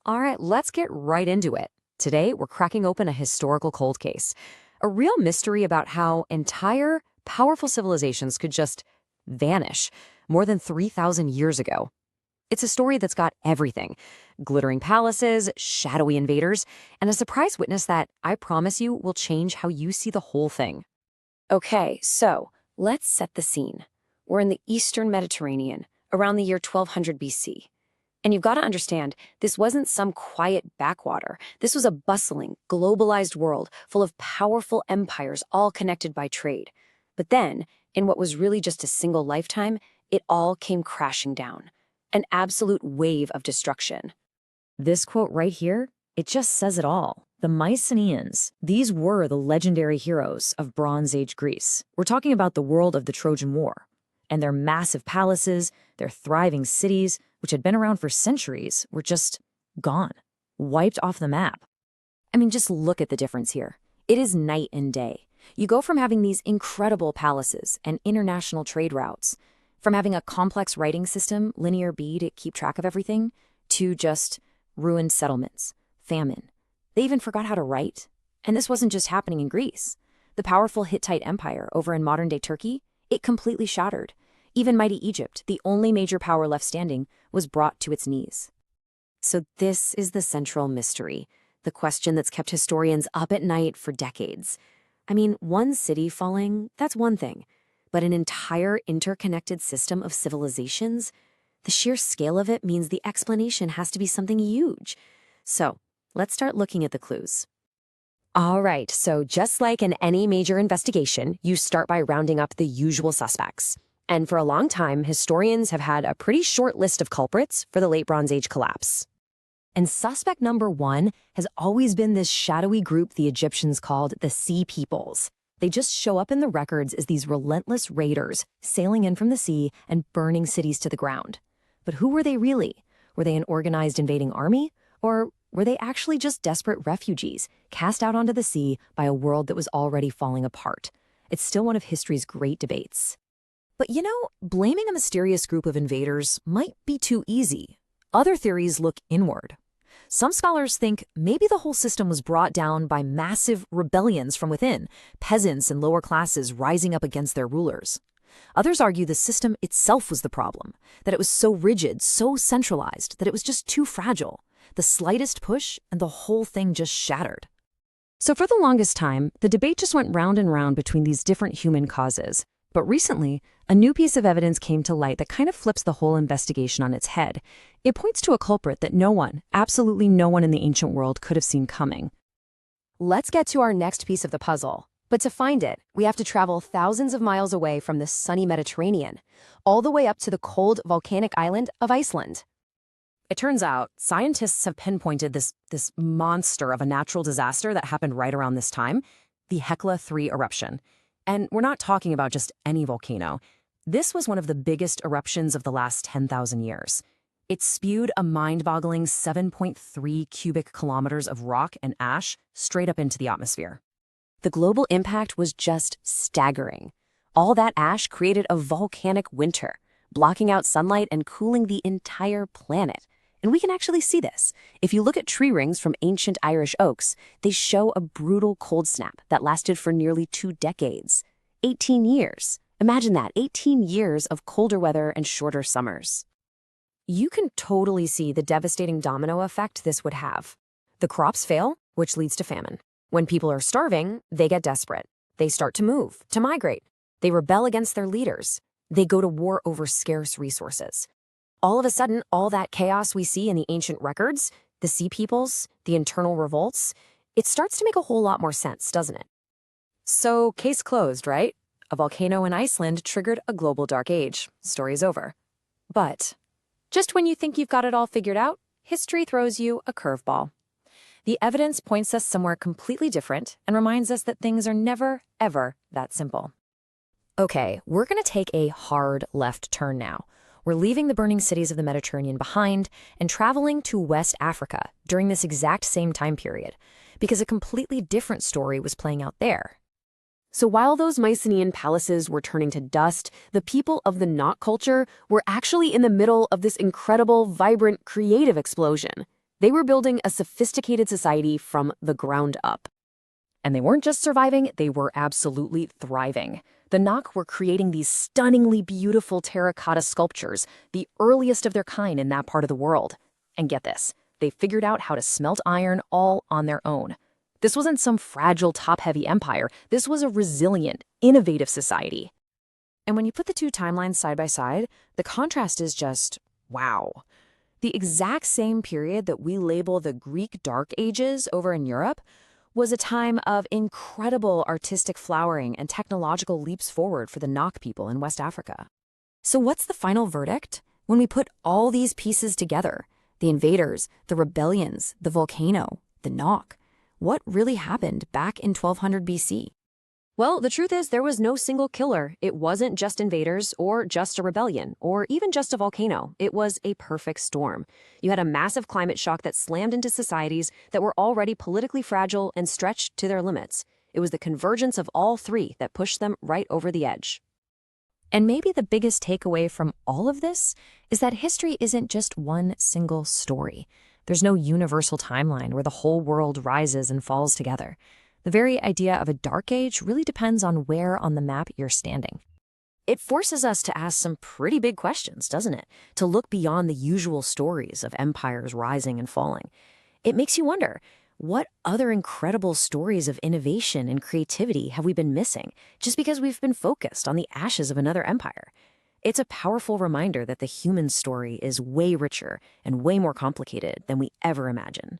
All right, let's get right into it. Today, we're cracking open a historical cold case, a real mystery about how entire, powerful civilizations could just vanish more than 3,000 years ago. It's a story that's got everything: glittering palaces, shadowy invaders, and a surprise witness that, I promise you, will change how you see the whole thing. Okay, so let's set the scene. We're in the Eastern Mediterranean, around the year 1200 BC. And you've got to understand, this wasn't some quiet backwater. This was a bustling, globalized world full of powerful empires all connected by trade. But then, in what was really just a single lifetime, it all came crashing down. An absolute wave of destruction. This quote right here, it just says it all. The Mycenaeans, these were the legendary heroes of Bronze Age Greece. We're talking about the world of the Trojan War. And their massive palaces, their thriving cities, which had been around for centuries, were just gone, wiped off the map. I mean, just look at the difference here. It is night and day. You go from having these incredible palaces and international trade routes, from having a complex writing system, linear B to keep track of everything, to just ruined settlements, famine. They even forgot how to write. And this wasn't just happening in Greece. The powerful Hittite Empire over in modern-day Turkey, it completely shattered. Even mighty Egypt, the only major power left standing, was brought to its knees. So this is the central mystery, the question that's kept historians up at night for decades. I mean, one city falling, that's one thing. But an entire interconnected system of civilizations? The sheer scale of it means the explanation has to be something huge. So let's start looking at the clues. All right, so just like in any major investigation, you start by rounding up the usual suspects. And for a long time, historians have had a pretty short list of culprits for the Late Bronze Age collapse. And suspect number one has always been this shadowy group the Egyptians called the Sea Peoples. They just show up in the records as these relentless raiders sailing in from the sea and burning cities to the ground. But who were they really? Were they an organized invading army? Or were they actually just desperate refugees cast out onto the sea by a world that was already falling apart? It's still one of history's great debates. But blaming a mysterious group of invaders might be too easy. Other theories look inward. Some scholars think maybe the whole system was brought down by massive rebellions from within, peasants and lower classes rising up against their rulers. Others argue the system itself was the problem, that it was so rigid, so centralized, that it was just too fragile. The slightest push and the whole thing just shattered. So for the longest time, the debate just went round and round between these different human causes. But recently, a new piece of evidence came to light that kind of flips the whole investigation on its head. It points to a culprit that no one, absolutely no one in the ancient world could have seen coming. Let's get to our next piece of the puzzle. But to find it, we have to travel thousands of miles away from the sunny Mediterranean, all the way up to the cold volcanic island of Iceland. It turns out, scientists have pinpointed this monster of a natural disaster that happened right around this time, the Hekla 3 eruption. And we're not talking about just any volcano. This was one of the biggest eruptions of the last 10,000 years. It spewed a mind-boggling 7.3 cubic kilometers of rock and ash straight up into the atmosphere. The global impact was just staggering. All that ash created a volcanic winter, blocking out sunlight and cooling the entire planet. And we can actually see this. If you look at tree rings from ancient Irish oaks, they show a brutal cold snap that lasted for nearly 2 decades. 18 years. Imagine that, 18 years of colder weather and shorter summers. You can totally see the devastating domino effect this would have. The crops fail, which leads to famine. When people are starving, they get desperate. They start to move, to migrate. They rebel against their leaders. They go to war over scarce resources. All of a sudden, all that chaos we see in the ancient records, the sea peoples, the internal revolts, it starts to make a whole lot more sense, doesn't it? So, case closed, right? A volcano in Iceland triggered a global dark age. Story's over. But just when you think you've got it all figured out, history throws you a curveball. The evidence points us somewhere completely different and reminds us that things are never, ever that simple. Okay, we're going to take a hard left turn now. We're leaving the burning cities of the Mediterranean behind and traveling to West Africa during this exact same time period, because a completely different story was playing out there. So while those Mycenaean palaces were turning to dust, the people of the Knot culture were actually in the middle of this incredible, vibrant, creative explosion. They were building a sophisticated society from the ground up. And they weren't just surviving, they were absolutely thriving. The Nok were creating these stunningly beautiful terracotta sculptures, the earliest of their kind in that part of the world. And get this, they figured out how to smelt iron all on their own. This wasn't some fragile, top-heavy empire. This was a resilient, innovative society. And when you put the two timelines side by side, the contrast is just wow. The exact same period that we label the Greek Dark Ages over in Europe was a time of incredible artistic flowering and technological leaps forward for the Nok people in West Africa. So what's the final verdict? When we put all these pieces together, the invaders, the rebellions, the volcano, the Nok, what really happened back in 1200 BC? Well, the truth is there was no single killer. It wasn't just invaders or just a rebellion or even just a volcano. It was a perfect storm. You had a massive climate shock that slammed into societies that were already politically fragile and stretched to their limits. It was the convergence of all three that pushed them right over the edge. And maybe the biggest takeaway from all of this is that history isn't just one single story. There's no universal timeline where the whole world rises and falls together. The very idea of a dark age really depends on where on the map you're standing. It forces us to ask some pretty big questions, doesn't it? To look beyond the usual stories of empires rising and falling. It makes you wonder, what other incredible stories of innovation and creativity have we been missing just because we've been focused on the ashes of another empire? It's a powerful reminder that the human story is way richer and way more complicated than we ever imagine.